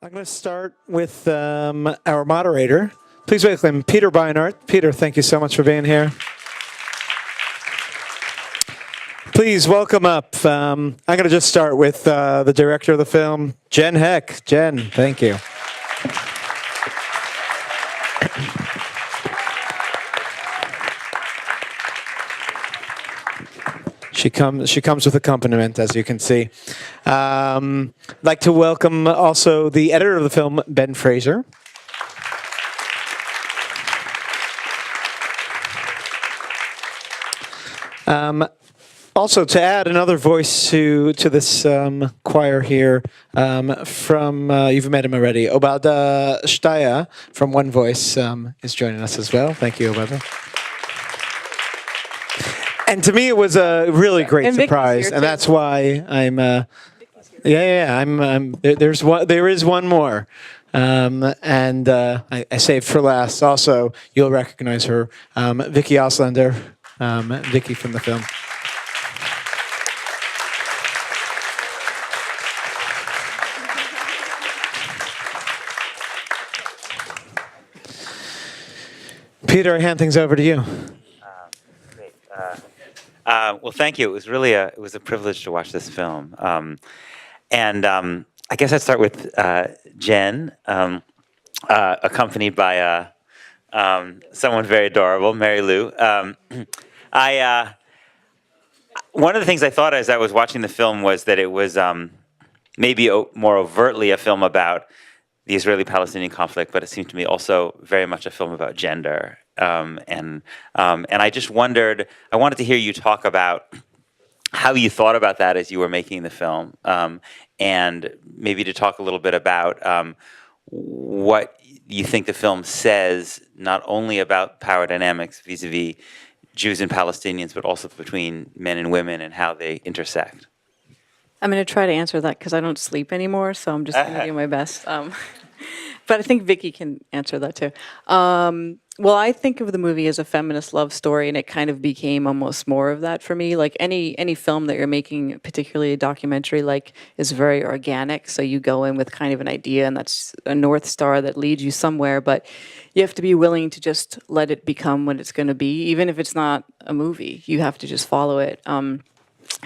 I'm going to start with our moderator. Please welcome Peter Beinart. Peter, thank you so much for being here. Please welcome up. I'm going to just start with the director of the film, Jen Heck. Jen, thank you. She comes with accompaniment, as you can see. I'd like to welcome also the editor of the film, Ben Frazer. Also, to add another voice to this choir here, you've met him already, Obada Shtaya from OneVoice is joining us as well. Thank you, Obada. And to me, it was a really great surprise, and that's why I'm. There is one more, and I saved for last. Also, you'll recognize her, Viki Auslender, Viki from the film. Peter, I hand things over to you. Great. Well, thank you. It was really a privilege to watch this film, and I guess I'd start with Jen, accompanied by someone very adorable, Mary Lou. One of the things I thought as I was watching the film was that it was maybe more overtly a film about the Israeli-Palestinian conflict, but it seemed to me also very much a film about gender. And I just wondered, I wanted to hear you talk about how you thought about that as you were making the film, and maybe to talk a little bit about what you think the film says, not only about power dynamics vis-a-vis Jews and Palestinians, but also between men and women and how they intersect. I'm going to try to answer that because I don't sleep anymore, so I'm just going to do my best. But I think Viki can answer that too. Well, I think of the movie as a feminist love story, and it kind of became almost more of that for me. Like any film that you're making, particularly a documentary, like is very organic. So you go in with kind of an idea, and that's a North Star that leads you somewhere. But you have to be willing to just let it become what it's going to be, even if it's not a movie. You have to just follow it. And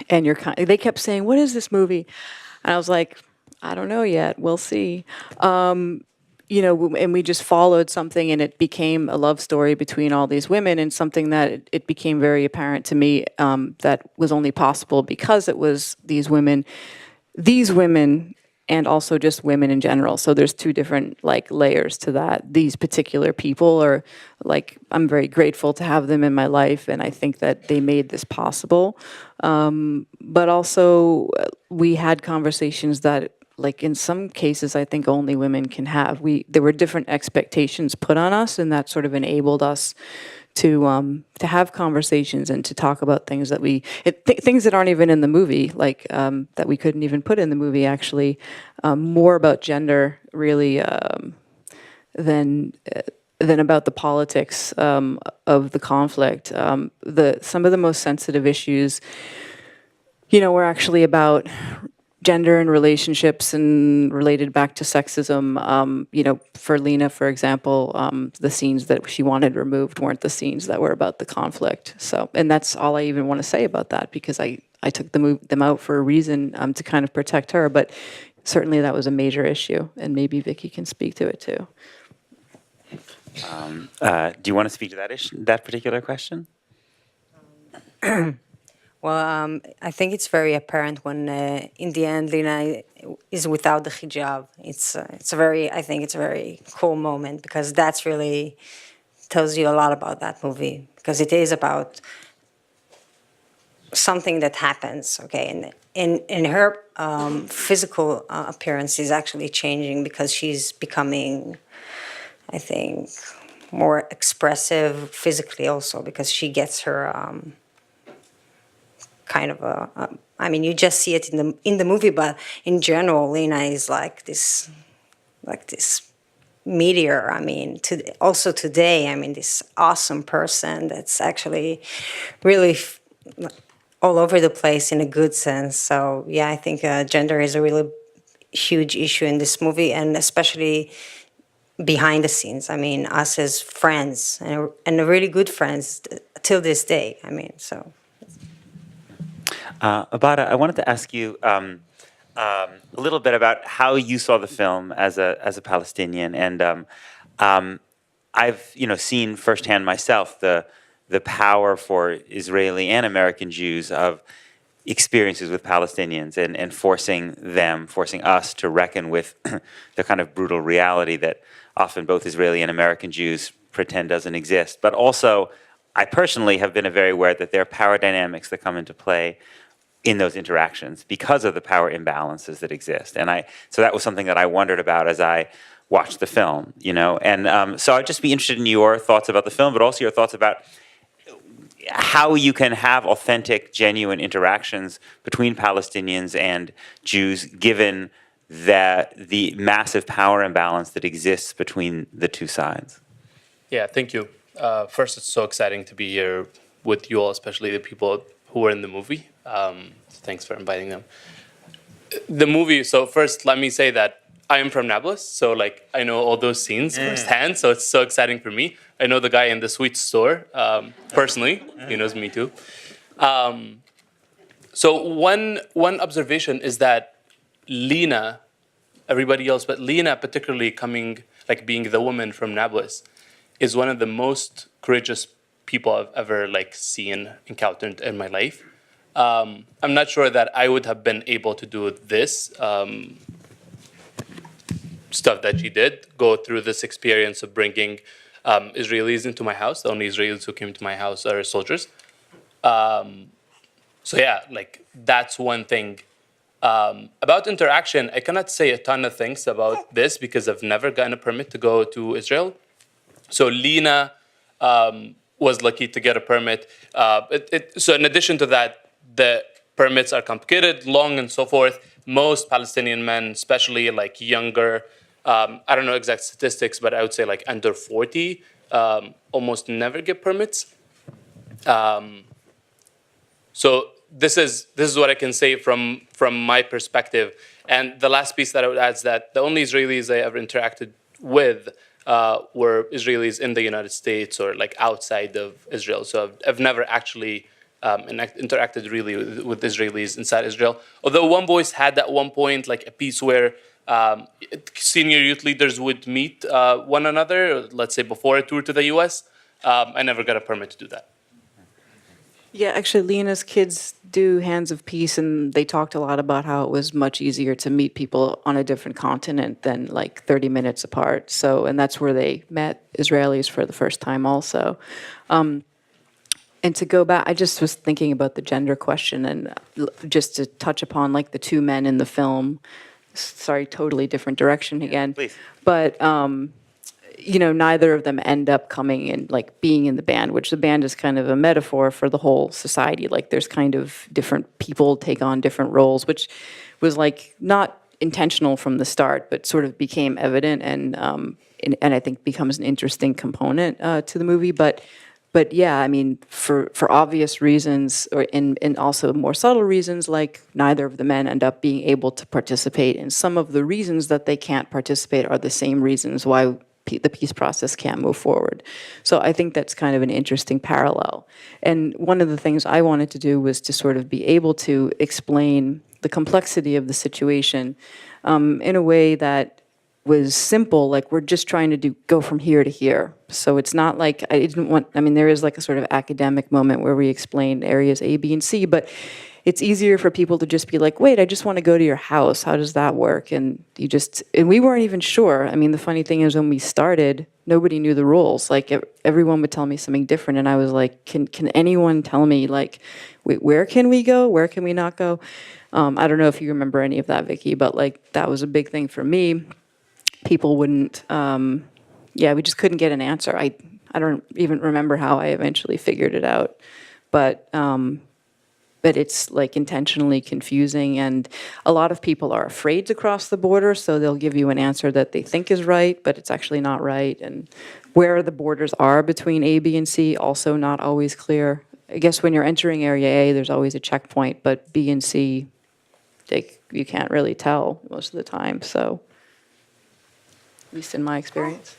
they kept saying, "What is this movie?" And I was like, "I don't know yet. We'll see." And we just followed something, and it became a love story between all these women, and something that it became very apparent to me that was only possible because it was these women, and also just women in general. So there's two different layers to that. These particular people are I'm very grateful to have them in my life, and I think that they made this possible. But also we had conversations that in some cases, I think only women can have. There were different expectations put on us, and that sort of enabled us to have conversations and to talk about things that things that aren't even in the movie, that we couldn't even put in the movie. Actually, more about gender really than about the politics of the conflict. Some of the most sensitive issues, were actually about gender and relationships and related back to sexism. For Lena, for example, the scenes that she wanted removed weren't the scenes that were about the conflict. So, and that's all I even want to say about that, because I took them out for a reason, to kind of protect her. But certainly that was a major issue, and maybe Viki can speak to it too. Do you want to speak to that particular question? Well, I think it's very apparent when, in the end, Lena is without the hijab. I think it's a very cool moment, because that's really tells you a lot about that movie, because it is about something that happens, okay? And her physical appearance is actually changing, because she's becoming, I think, more expressive physically also, because she gets her kind of you just see it in the movie, but in general, Lena is like this meteor. Also today, this awesome person that's actually really all over the place in a good sense. So yeah, I think gender is a really huge issue in this movie, and especially behind the scenes. I mean, us as friends and really good friends till this day. I mean, so. Obada, I wanted to ask you a little bit about how you saw the film as a Palestinian, and I've seen firsthand myself the power for Israeli and American Jews of experiences with Palestinians and forcing us to reckon with the kind of brutal reality that often both Israeli and American Jews pretend doesn't exist. But also, I personally have been very aware that there are power dynamics that come into play in those interactions because of the power imbalances that exist. And so that was something that I wondered about as I watched the film, And so I'd just be interested in your thoughts about the film, but also your thoughts about how you can have authentic, genuine interactions between Palestinians and Jews, given the massive power imbalance that exists between the two sides. Yeah, thank you. First, it's so exciting to be here with you all, especially the people who were in the movie. Thanks for inviting them. The movie, so first let me say that I am from Nablus, so I know all those scenes firsthand, so it's so exciting for me. I know the guy in the sweet store personally. He knows me too. So one observation is that Lena, everybody else, but Lena particularly being the woman from Nablus, is one of the most courageous people I've ever seen, encountered in my life. I'm not sure that I would have been able to do this stuff that she did, go through this experience of bringing Israelis into my house. The only Israelis who came to my house are soldiers. So yeah, that's one thing. About interaction, I cannot say a ton of things about this because I've never gotten a permit to go to Israel. So Lena was lucky to get a permit. So in addition to that, the permits are complicated, long, and so forth. Most Palestinian men, especially younger, I don't know exact statistics, but I would say under 40, almost never get permits. So this is what I can say from my perspective. And the last piece that I would add is that the only Israelis I ever interacted with were Israelis in the United States or outside of Israel. So I've never actually interacted really with Israelis inside Israel. Although OneVoice had at one point a piece where senior youth leaders would meet one another, let's say before a tour to the US. I never got a permit to do that. Yeah, actually, Lena's kids do Hands of Peace, and they talked a lot about how it was much easier to meet people on a different continent than 30 minutes apart. So, and that's where they met Israelis for the first time also. And to go back, I just was thinking about the gender question, and just to touch upon the two men in the film. Sorry, totally different direction again. Please. But neither of them end up coming in being in the band, which the band is kind of a metaphor for the whole society. There's kind of different people take on different roles, which was not intentional from the start, but sort of became evident and I think becomes an interesting component to the movie. But yeah, I mean, for obvious reasons, and also more subtle reasons, neither of the men end up being able to participate. And some of the reasons that they can't participate are the same reasons why the peace process can't move forward. So I think that's kind of an interesting parallel. And one of the things I wanted to do was to sort of be able to explain the complexity of the situation in a way that was simple, we're just trying to go from here to here. So it's not there is a sort of academic moment where we explain areas A, B, and C, but it's easier for people to just be wait, I just want to go to your house. How does that work? And we weren't even sure. I mean, the funny thing is when we started, nobody knew the rules. Everyone would tell me something different. And I was can anyone tell me where can we go? Where can we not go? I don't know if you remember any of that, Viki, but that was a big thing for me. People wouldn't, we just couldn't get an answer. I don't even remember how I eventually figured it out. But it's intentionally confusing, and a lot of people are afraid to cross the border, so they'll give you an answer that they think is right, but it's actually not right. And where the borders are between A, B, and C, also not always clear. I guess when you're entering Area A, there's always a checkpoint, but B and C, you can't really tell most of the time. So, at least in my experience.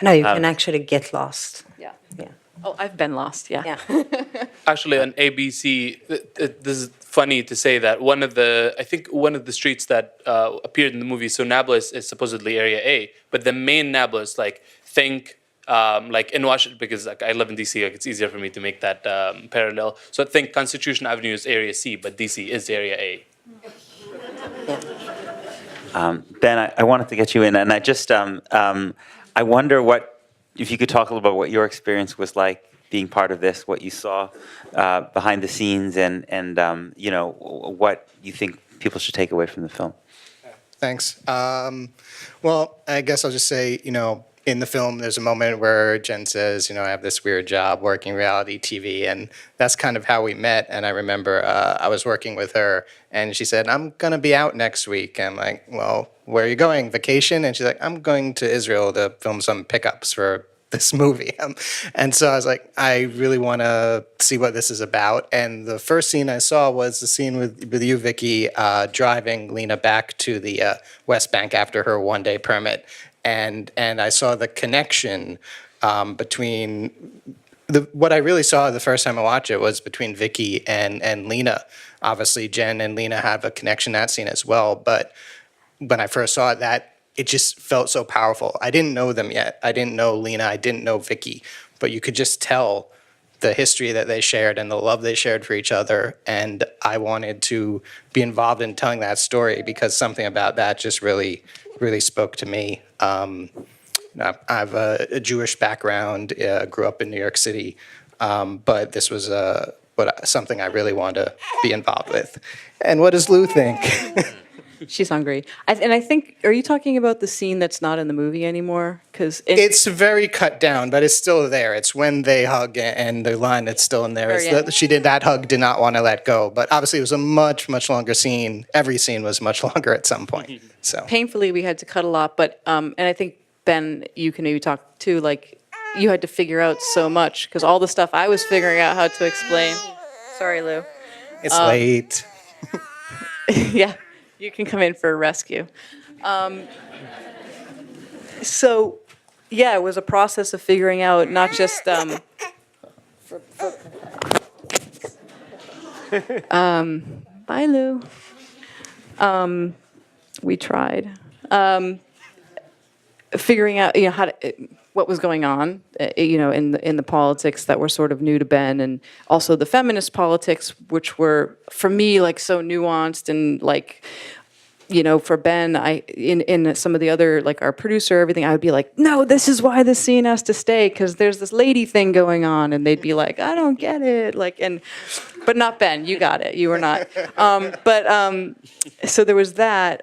No, you can actually get lost. Yeah. Yeah. Oh, I've been lost. Yeah. Yeah. Actually, on ABC, this is funny to say that I think one of the streets that appeared in the movie, so Nablus is supposedly Area A, but the main Nablus, like think like in Washington, because like I live in DC, like it's easier for me to make that parallel. So I think Constitution Avenue is Area C, but DC is Area A. Ben, I wanted to get you in, and I just I wonder if you could talk a little about what your experience was like being part of this, what you saw behind the scenes, and you know, what you think people should take away from the film. Thanks. Well, I guess I'll just say, you know, in the film, there's a moment where Jen says, you know, I have this weird job working reality TV, and that's kind of how we met. And I remember I was working with her, and she said, I'm going to be out next week. And I'm like, well, where are you going? Vacation? And she's like, I'm going to Israel to film some pickups for this movie. And so I was like, I really want to see what this is about. And the first scene I saw was the scene with you, Viki, driving Lena back to the West Bank after her one-day permit. And I saw the connection between what I really saw the first time I watched it was between Viki and Lena. Obviously, Jen and Lena have a connection in that scene as well. But when I first saw it just felt so powerful. I didn't know them yet. I didn't know Lena. I didn't know Viki. But you could just tell the history that they shared and the love they shared for each other. And I wanted to be involved in telling that story because something about that just really spoke to me. I have a Jewish background, grew up in New York City, but this was something I really wanted to be involved with. And what does Lou think? She's hungry. And I think, are you talking about the scene that's not in the movie anymore? Because It's very cut down, but it's still there. It's when they hug and the line that's still in there is that that hug did not want to let go. But obviously it was a much, much longer scene. Every scene was much longer at some point. So painfully we had to cut a lot, but and I think Ben, you can maybe talk too, like you had to figure out so much because all the stuff I was figuring out how to explain. Sorry, Lou. it's late. Yeah, you can come in for a rescue. So, yeah, it was a process of figuring out not just bye, Lou. We tried figuring out, you know, what was going on, you know, in the politics that were sort of new to Ben, and also the feminist politics, which were for me like so nuanced and like, you know, for Ben, in some of the other, like our producer, everything, I would be like, no, this is why this scene has to stay because there's this lady thing going on, and they'd be like, I don't get it, like, but not Ben, you got it, you were not, so there was that.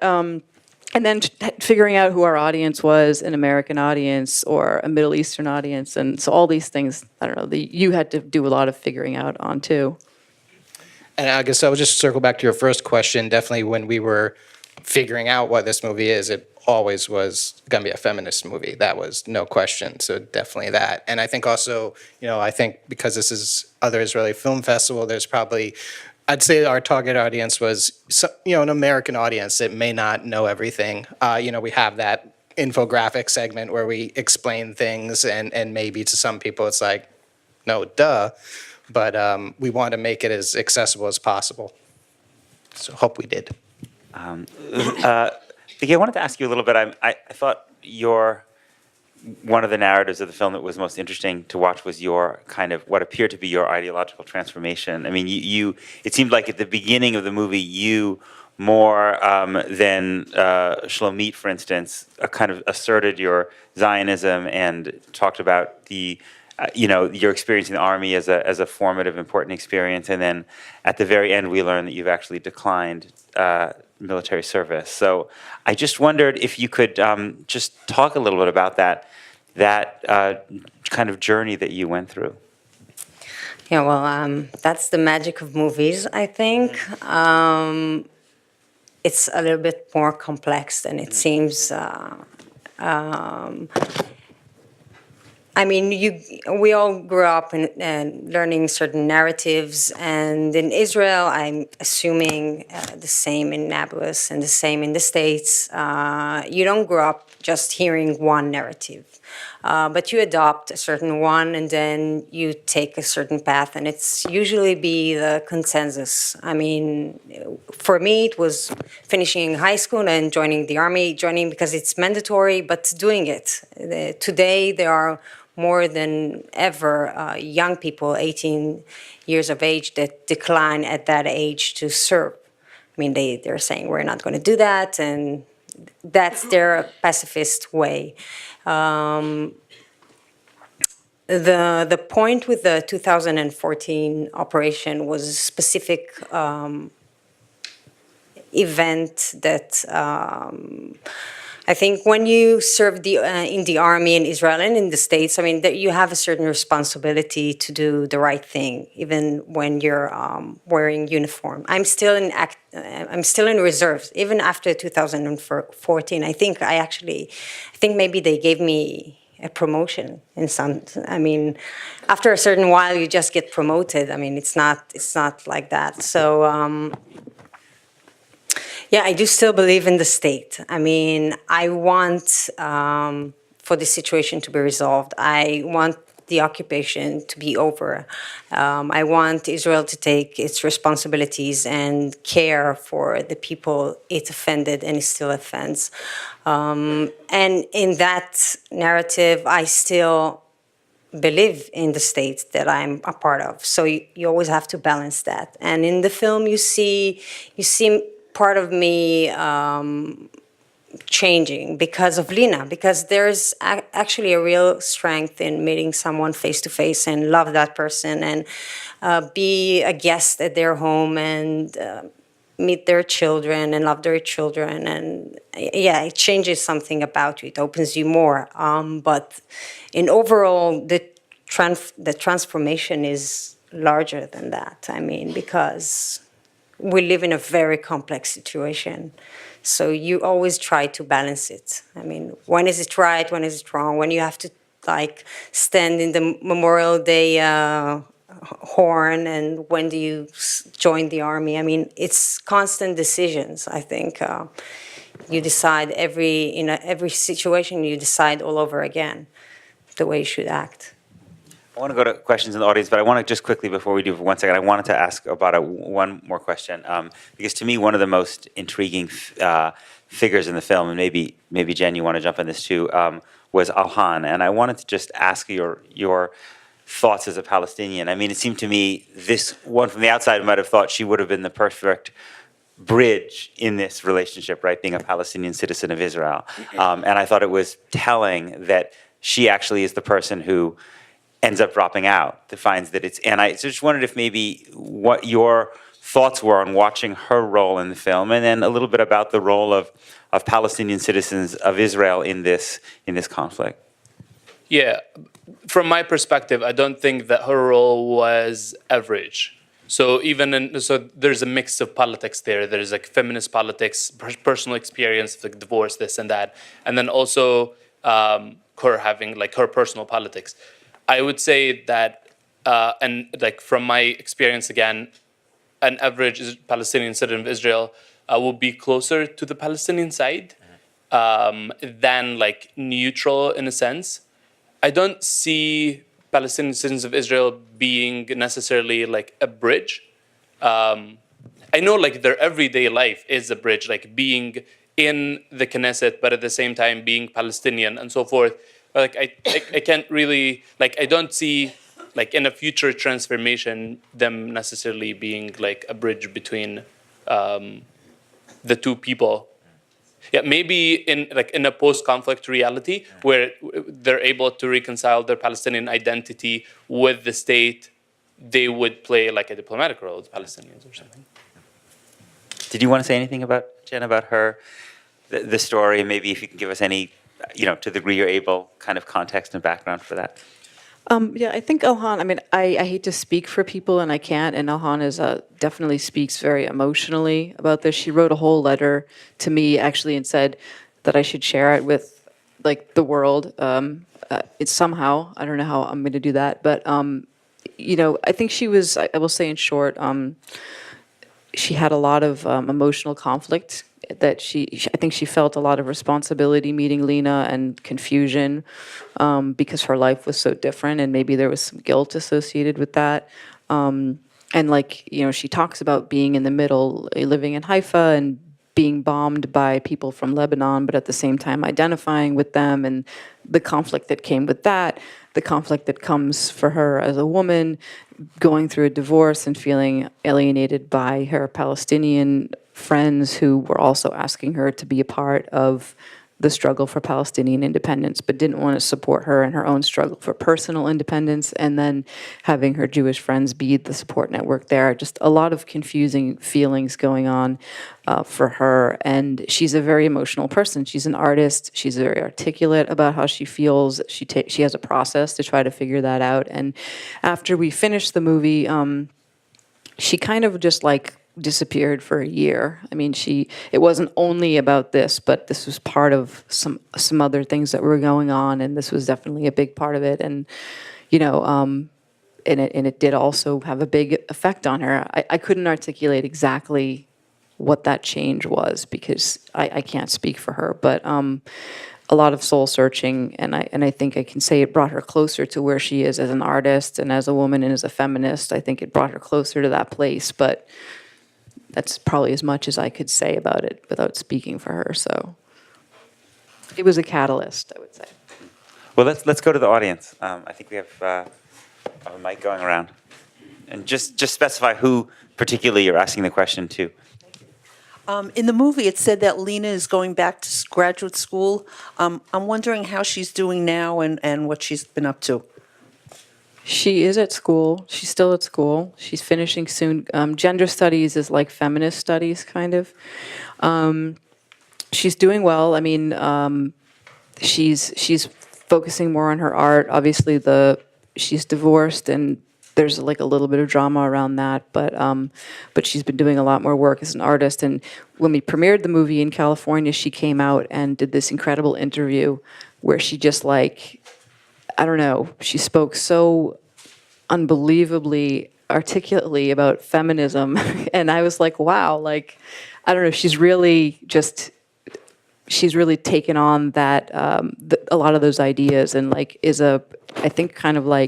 And then figuring out who our audience was, an American audience or a Middle Eastern audience. And so all these things, I don't know, you had to do a lot of figuring out on too. And I guess I would just circle back to your first question. Definitely when we were figuring out what this movie is, it always was going to be a feminist movie. That was no question. So definitely that. And I think also, you know, I think because this is other Israeli Film Festival, there's probably, I'd say our target audience was, you know, an American audience that may not know everything. You know, we have that infographic segment where we explain things, and maybe to some people it's like, no, duh. But we want to make it as accessible as possible. So hope we did. Viki, I wanted to ask you a little bit. I thought one of the narratives of the film that was most interesting to watch was your kind of what appeared to be your ideological transformation. I mean, it seemed like at the beginning of the movie, you more than Shlomit, for instance, kind of asserted your Zionism and talked about the, you know, your experience in the army as a formative, important experience. And then at the very end, we learned that you've actually declined military service. So I just wondered if you could just talk a little bit about that kind of journey that you went through. Yeah, well, that's the magic of movies, I think. It's a little bit more complex than it seems. I mean, we all grew up in learning certain narratives, and in Israel, I'm assuming the same in Nablus and the same in the States. You don't grow up just hearing one narrative, but you adopt a certain one, and then you take a certain path, and it's usually be the consensus. I mean, for me, it was finishing high school and joining the army, joining because it's mandatory, but doing it. Today, there are more than ever young people, 18 years of age, that decline at that age to serve. I mean, they're saying we're not going to do that, and that's their pacifist way. The point with the 2014 operation was a specific event that I think when you serve in the army in Israel and in the States, I mean, that you have a certain responsibility to do the right thing, even when you're wearing uniform. I'm still in reserves, even after 2014. I think maybe they gave me a promotion in some. I mean, after a certain while, you just get promoted. I mean, it's not like that. So. Yeah, I do still believe in the state. I mean, I want for the situation to be resolved. I want the occupation to be over. I want Israel to take its responsibilities and care for the people it offended and it still offends. And in that narrative, I still believe in the state that I'm a part of. So you always have to balance that. And in the film, you see part of me changing because of Lina, because there's actually a real strength in meeting someone face to face and love that person and be a guest at their home and meet their children and love their children. And yeah, it changes something about you. It opens you more. But in overall, the transformation is larger than that. I mean, because we live in a very complex situation. So you always try to balance it. I mean, when is it right? When is it wrong? When you have to stand in the Memorial Day horn, and when do you join the army? I mean, it's constant decisions. I think you decide in every situation. You decide all over again the way you should act. I want to go to questions in the audience, but I want to just quickly, before we do for 1 second, I wanted to ask about one more question. Because to me, one of the most intriguing figures in the film, and maybe Jen, you want to jump on this too, was Alhan. And I wanted to just ask your thoughts as a Palestinian. I mean, it seemed to me, this one from the outside might have thought she would have been the perfect bridge in this relationship, right, being a Palestinian citizen of Israel. And I thought it was telling that she actually is the person who ends up dropping out, that finds that it's, and I just wondered if maybe what your thoughts were on watching her role in the film, and then a little bit about the role of Palestinian citizens of Israel in this conflict. Yeah, from my perspective, I don't think that her role was average. So so there's a mix of politics there. There's like feminist politics, personal experience, like divorce, this and that, and then also her having like her personal politics. I would say that, and like from my experience again, an average Palestinian citizen of Israel will be closer to the Palestinian side than like neutral in a sense. I don't see Palestinian citizens of Israel being necessarily like a bridge. I know like their everyday life is a bridge, like being in the Knesset, but at the same time being Palestinian and so forth. Like I can't really, like I don't see like in a future transformation them necessarily being like a bridge between the two people. Yeah, maybe in a post-conflict reality where they're able to reconcile their Palestinian identity with the state, they would play like a diplomatic role with Palestinians or something. Did you want to say anything about, Jen, about her, the story? Maybe if you can give us any, to the degree you're able, kind of context and background for that. Yeah, I think Alhan, I mean, I hate to speak for people and I can't, and Alhan definitely speaks very emotionally about this. She wrote a whole letter to me actually and said that I should share it with like the world. It's somehow, I don't know how I'm going to do that, but I think she was. I will say in short, she had a lot of emotional conflict. That I think she felt a lot of responsibility meeting Lena and confusion because her life was so different, and maybe there was some guilt associated with that. And she talks about being in the middle, living in Haifa and being bombed by people from Lebanon, but at the same time identifying with them, and the conflict that came with that, the conflict that comes for her as a woman, going through a divorce and feeling alienated by her Palestinian friends who were also asking her to be a part of the struggle for Palestinian independence, but didn't want to support her in her own struggle for personal independence, and then having her Jewish friends be the support network there. Just a lot of confusing feelings going on for her. And she's a very emotional person. She's an artist. She's very articulate about how she feels. She has a process to try to figure that out. And after we finished the movie, she kind of just disappeared for a year. I mean, it wasn't only about this, but this was part of some other things that were going on, and this was definitely a big part of it. And and it did also have a big effect on her. I couldn't articulate exactly what that change was because I can't speak for her, but a lot of soul searching, and I think I can say it brought her closer to where she is as an artist and as a woman and as a feminist. I think it brought her closer to that place, but that's probably as much as I could say about it without speaking for her. So it was a catalyst, I would say. Well, let's go to the audience. I think we have a mic going around, and just specify who particularly you're asking the question to. In the movie, it said that Lena is going back to graduate school. I'm wondering how she's doing now and what she's been up to. She is at school. She's still at school. She's finishing soon. Gender studies is like feminist studies, kind of. She's doing well. I mean, she's focusing more on her art. Obviously, she's divorced, and there's a little bit of drama around that. But she's been doing a lot more work as an artist. And when we premiered the movie in California, she came out and did this incredible interview where she just I don't know, she spoke so unbelievably articulately about feminism. And I was like, wow, I don't know, she's really taken on that, a lot of those ideas, and is I think kind of I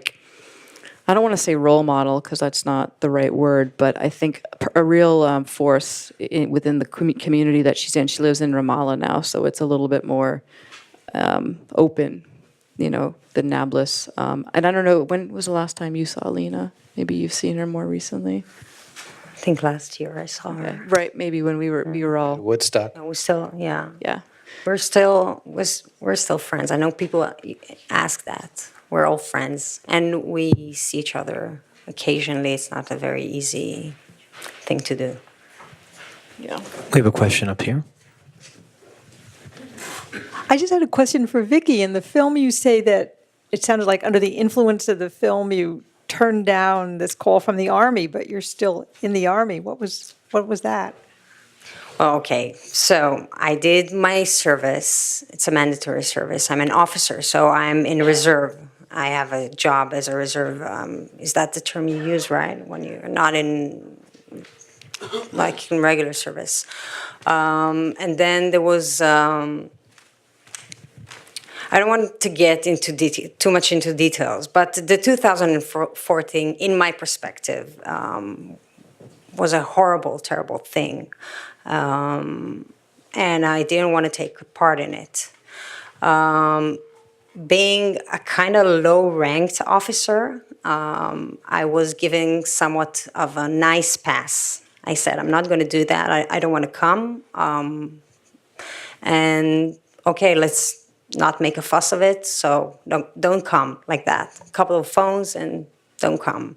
don't want to say role model because that's not the right word, but I think a real force within the community that she's in. She lives in Ramallah now, so it's a little bit more open, than Nablus. And I don't know, when was the last time you saw Lena? Maybe you've seen her more recently. I think last year I saw her. Right, maybe when we were all. Woodstock. No, we're still, yeah. Yeah. We're still friends. I know people ask that. We're all friends, and we see each other occasionally. It's not a very easy thing to do. Yeah. We have a question up here. I just had a question for Viki. In the film, you say that it sounded like under the influence of the film, you turned down this call from the Army, but you're still in the Army. What was that? Okay, so I did my service. It's a mandatory service. I'm an officer, so I'm in reserve. I have a job as a reserve. Is that the term you use, right? When you're not in regular service. And then there was, I don't want to get into too much into details, but the 2014, in my perspective, was a horrible, terrible thing. And I didn't want to take part in it. Being a kind of low-ranked officer, I was giving somewhat of a nice pass. I said, I'm not going to do that. I don't want to come. And okay, let's not make a fuss of it. So don't come like that. A couple of phones and don't come.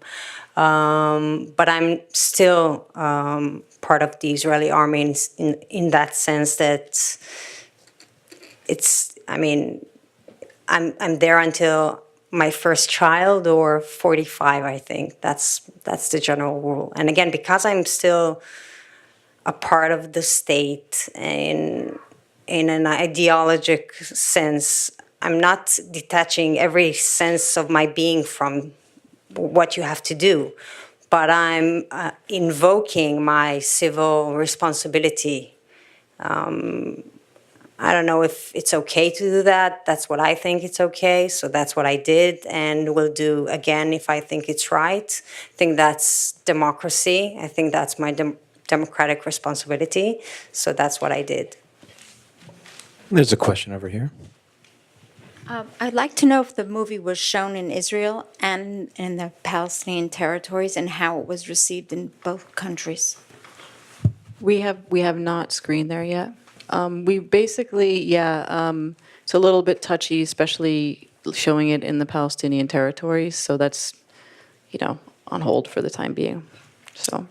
But I'm still part of the Israeli army in that sense that I'm there until my first child or 45, I think. That's the general rule. And again, because I'm still a part of the state and in an ideologic sense. I'm not detaching every sense of my being from what you have to do, but I'm invoking my civil responsibility. I don't know if it's okay to do that. That's what I think it's okay. So that's what I did and will do again if I think it's right. I think that's democracy. I think that's my democratic responsibility. So that's what I did. There's a question over here. I'd like to know if the movie was shown in Israel and in the Palestinian territories and how it was received in both countries. We have not screened there yet. We basically, it's a little bit touchy, especially showing it in the Palestinian territories. So that's, on hold for the time being. So.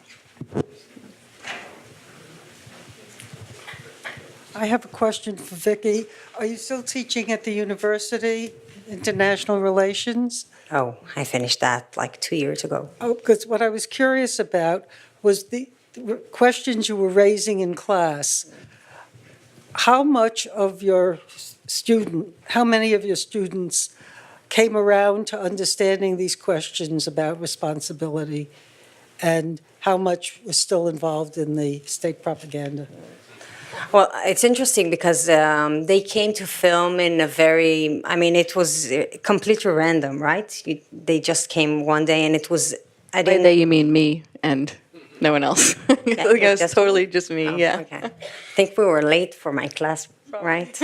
I have a question for Viki. Are you still teaching at the university, international relations? Oh, I finished that like 2 years ago. Oh, because what I was curious about was the questions you were raising in class. How many of your students came around to understanding these questions about responsibility, and how much was still involved in the state propaganda? Well, it's interesting because they came to film in a very, it was completely random, right? They just came one day and it was, By they, you mean me and no one else. It was totally just me, yeah. Okay. I think we were late for my class, right?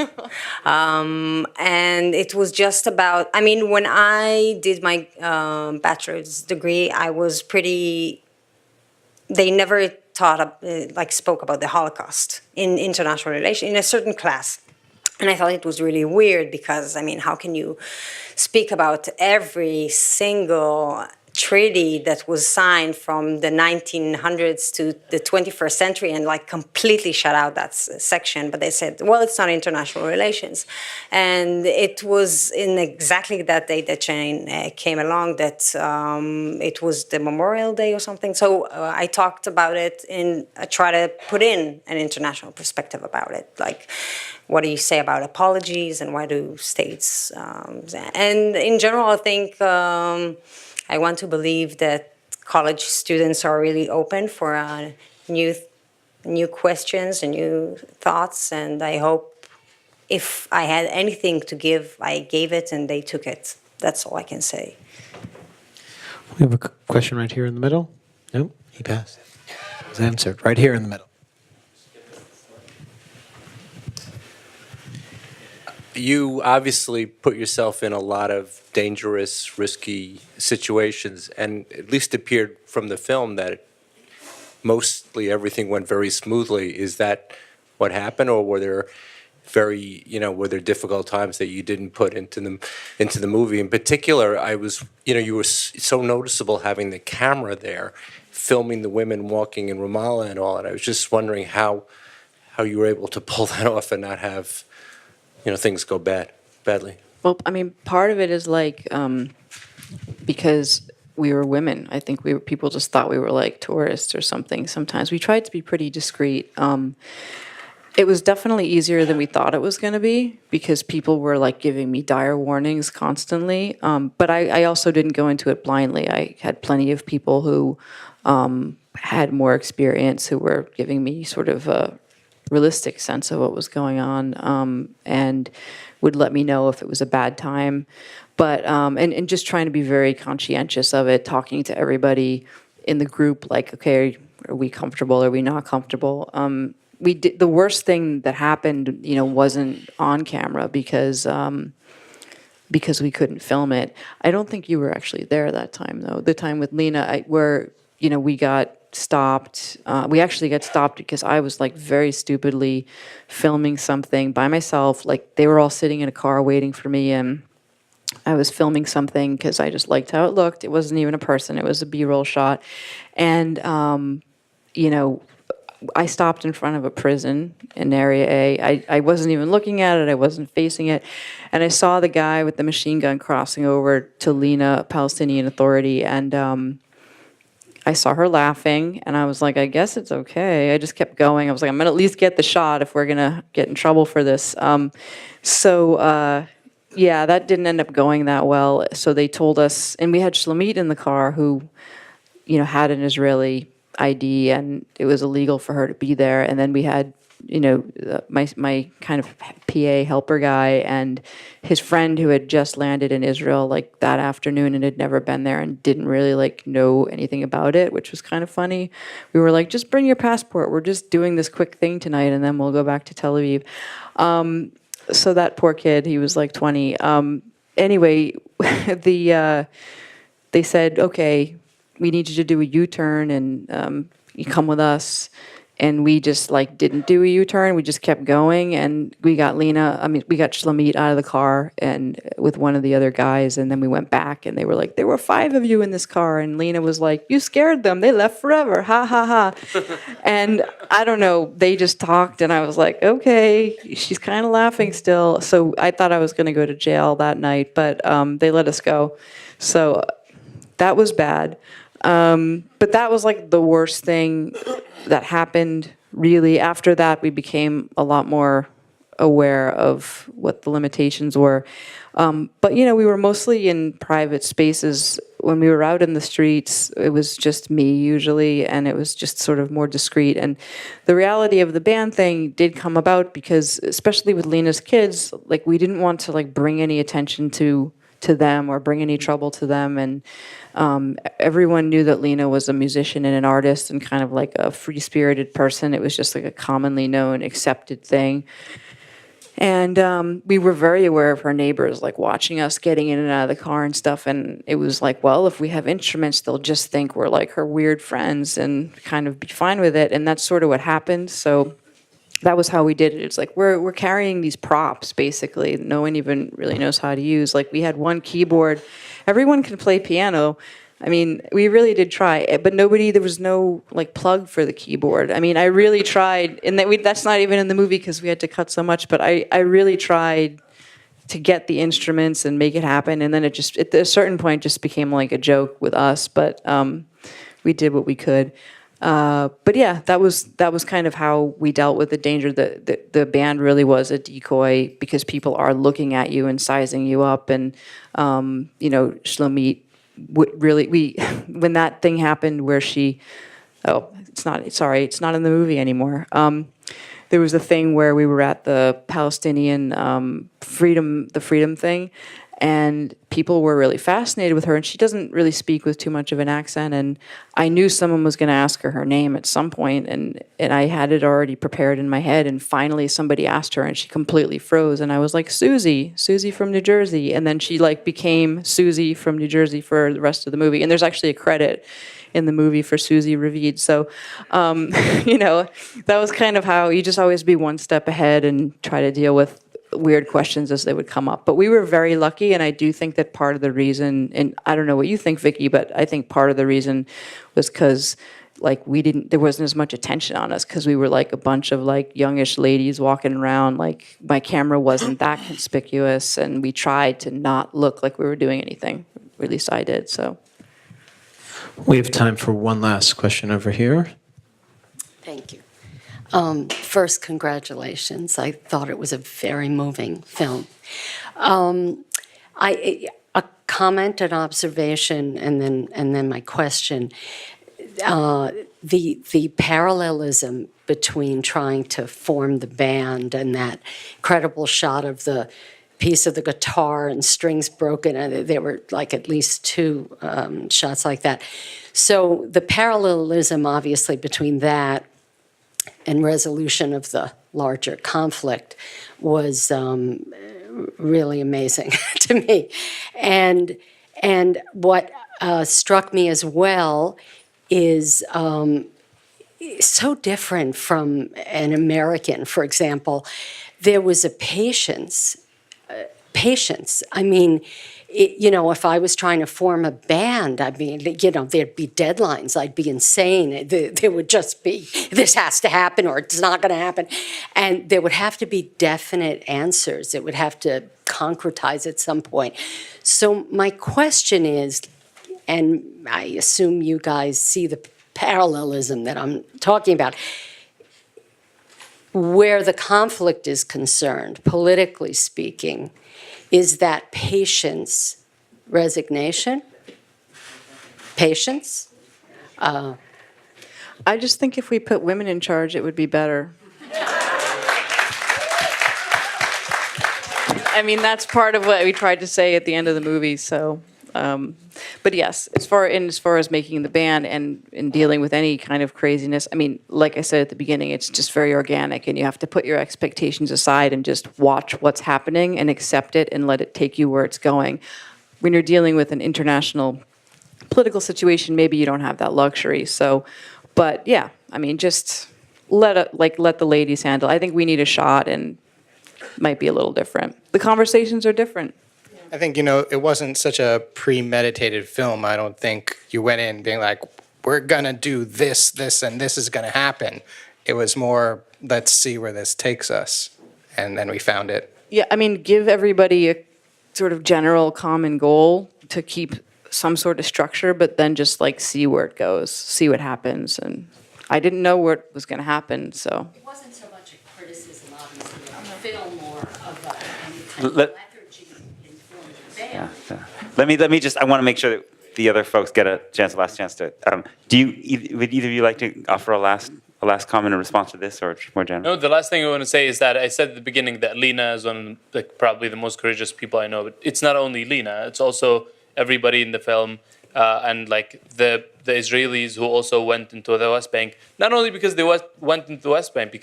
And it was just about, when I did my bachelor's degree, I was they never spoke about the Holocaust in international relations in a certain class. And I thought it was really weird because, how can you speak about every single treaty that was signed from the 1900s to the 21st century and completely shut out that section? But they said, well, it's not international relations. And it was in exactly that day that Jane came along that it was the Memorial Day or something. So I talked about it and try to put in an international perspective about it. What do you say about apologies and why do states... and in general, I think... I want to believe that college students are really open for new questions and new thoughts, and I hope if I had anything to give, I gave it and they took it. That's all I can say. We have a question right here in the middle. No, he passed. It was answered right here in the middle. You obviously put yourself in a lot of dangerous, risky situations, and at least appeared from the film that mostly everything went very smoothly. Is that what happened, or were there difficult times that you didn't put into the movie? In particular, you were so noticeable having the camera there, filming the women walking in Ramallah and all, and I was just wondering how you were able to pull that off and not have things go badly. Well, part of it is because we were women. I think people just thought we were tourists or something. Sometimes we tried to be pretty discreet. It was definitely easier than we thought it was going to be because people were giving me dire warnings constantly. But I also didn't go into it blindly. I had plenty of people who had more experience who were giving me sort of a realistic sense of what was going on, and would let me know if it was a bad time. But and just trying to be very conscientious of it, talking to everybody in the group, okay, are we comfortable? Are we not comfortable? We did the worst thing that happened, wasn't on camera because we couldn't film it. I don't think you were actually there that time though. The time with Lena, where we got stopped. We actually got stopped because I was very stupidly filming something by myself. They were all sitting in a car waiting for me, and I was filming something because I just liked how it looked. It wasn't even a person. It was a B-roll shot. And, I stopped in front of a prison in Area A. I wasn't even looking at it. I wasn't facing it. And I saw the guy with the machine gun crossing over to Lena, Palestinian Authority, and I saw her laughing, and I was like, I guess it's okay. I just kept going. I was like, I'm going to at least get the shot if we're going to get in trouble for this. Yeah, that didn't end up going that well. So they told us, and we had Shlomit in the car who, had an Israeli ID, and it was illegal for her to be there. And then we had, my kind of PA helper guy and his friend who had just landed in Israel like that afternoon and had never been there and didn't really like know anything about it, which was kind of funny. We were like, just bring your passport. We're just doing this quick thing tonight, and then we'll go back to Tel Aviv. So that poor kid, he was like 20. Anyway, they said, okay, we need you to do a U-turn, and you come with us. And we just like didn't do a U-turn. We just kept going, and we got we got Shlomit out of the car and with one of the other guys, and then we went back, and they were like, there were 5 of you in this car, and Lena was like, you scared them. They left forever. Ha ha ha. And I don't know. They just talked, and I was like, okay, she's kind of laughing still. So I thought I was going to go to jail that night, but they let us go. So that was bad. But that was like the worst thing that happened. Really, after that, we became a lot more aware of what the limitations were. But we were mostly in private spaces. When we were out in the streets, it was just me usually, and it was just sort of more discreet. And the reality of the band thing did come about because, especially with Lena's kids, like we didn't want to like bring any attention to them or bring any trouble to them. And everyone knew that Lena was a musician and an artist and kind of like a free-spirited person. It was just like a commonly known, accepted thing. And we were very aware of her neighbors, like watching us getting in and out of the car and stuff. And it was like, well, if we have instruments, they'll just think we're like her weird friends and kind of be fine with it. And that's sort of what happened. So that was how we did it. It's like we're carrying these props, basically. No one even really knows how to use. Like we had one keyboard. Everyone can play piano. I mean, we really did try, but there was no like plug for the keyboard. I mean, I really tried, and that's not even in the movie because we had to cut so much, but I really tried to get the instruments and make it happen. And then it just, at a certain point, just became like a joke with us, but we did what we could. But yeah, that was kind of how we dealt with the danger. The band really was a decoy because people are looking at you and sizing you up. And, Shlomit when that thing happened where it's not in the movie anymore. There was a thing where we were at the Palestinian freedom thing, and people were really fascinated with her, and she doesn't really speak with too much of an accent, and I knew someone was going to ask her name at some point, and I had it already prepared in my head, and finally somebody asked her, and she completely froze, and I was like, Susie from New Jersey, and then she like became Susie from New Jersey for the rest of the movie, and there's actually a credit in the movie for Susie Ravid. So, that was kind of how you just always be one step ahead and try to deal with weird questions as they would come up. But we were very lucky, and I do think that part of the reason, and I don't know what you think, Viki, but I think part of the reason was because like there wasn't as much attention on us because we were like a bunch of like youngish ladies walking around. Like my camera wasn't that conspicuous, and we tried to not look like we were doing anything. At least I did, so. We have time for one last question over here. Thank you. First, congratulations. I thought it was a very moving film. A comment, an observation, and then my question. The parallelism between trying to form the band and that incredible shot of the piece of the guitar and strings broken, and there were like at least 2 shots like that. So the parallelism, obviously, between that and resolution of the larger conflict was really amazing to me. And what struck me as well is so different from an American, for example. There was a patience. I mean, if I was trying to form a band, I mean, there'd be deadlines. I'd be insane. There would just be, this has to happen or it's not going to happen. And there would have to be definite answers. It would have to concretize at some point. So my question is, and I assume you guys see the parallelism that I'm talking about. Where the conflict is concerned, politically speaking, is that patience, resignation, patience. I just think if we put women in charge, it would be better. I mean, that's part of what we tried to say at the end of the movie. So, but yes, as far as making the band and in dealing with any kind of craziness, I mean, like I said at the beginning, it's just very organic, and you have to put your expectations aside and just watch what's happening and accept it and let it take you where it's going. When you're dealing with an international political situation, maybe you don't have that luxury. So, but yeah, I mean, just let the ladies handle. I think we need a shot, and might be a little different. The conversations are different. I think, it wasn't such a premeditated film. I don't think you went in being like, we're going to do this, and this is going to happen. It was more, let's see where this takes us. And then we found it. Yeah, I mean, give everybody a sort of general common goal to keep some sort of structure, but then just see where it goes, see what happens. And I didn't know what was going to happen, so. It wasn't so much a criticism, obviously, of the film, more of a Let- lethargy in film the band. Yeah. Let me just. I want to make sure that the other folks get a last chance to. Would either of you like to offer a last comment in response to this, or more general? No, the last thing I want to say is that I said at the beginning that Lena is one of probably the most courageous people I know. But it's not only Lena; it's also everybody in the film, and the Israelis who also went into the West Bank. Not only because they went into the West Bank,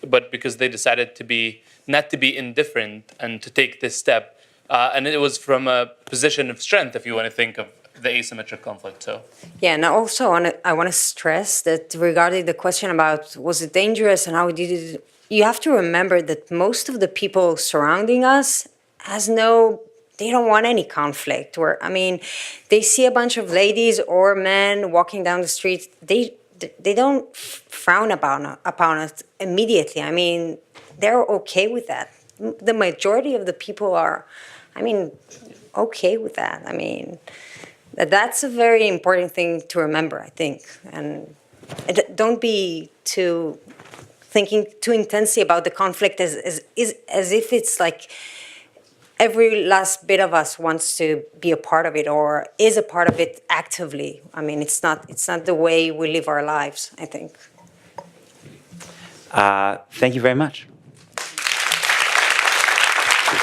but because they decided not to be indifferent and to take this step. And it was from a position of strength, if you want to think of the asymmetric conflict. So. Yeah, and also I want to stress that regarding the question about was it dangerous and how did it, you have to remember that most of the people surrounding us they don't want any conflict. They see a bunch of ladies or men walking down the street, they don't frown upon it immediately. I mean, they're okay with that. The majority of the people are, okay with that. I mean, that's a very important thing to remember, I think. And don't be thinking too intensely about the conflict as if it's every last bit of us wants to be a part of it or is a part of it actively. I mean, it's not the way we live our lives, I think. Thank you very much.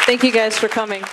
Thank you guys for coming.